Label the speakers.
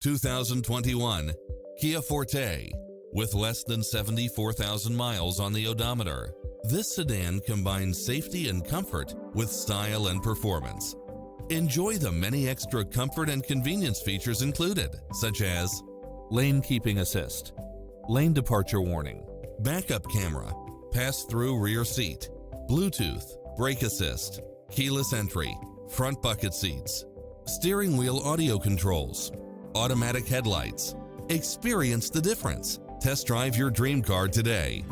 Speaker 1: 2021 Kia Forte. With less than 74,000 miles on the odometer, this sedan combines safety and comfort with style and performance. Enjoy the many extra comfort and convenience features included, such as lane keeping assist, lane departure warning, backup camera, pass-through rear seat, Bluetooth, brake assist, keyless entry, front bucket seats, steering wheel audio controls, automatic headlights. Experience the difference. Test drive your dream car today.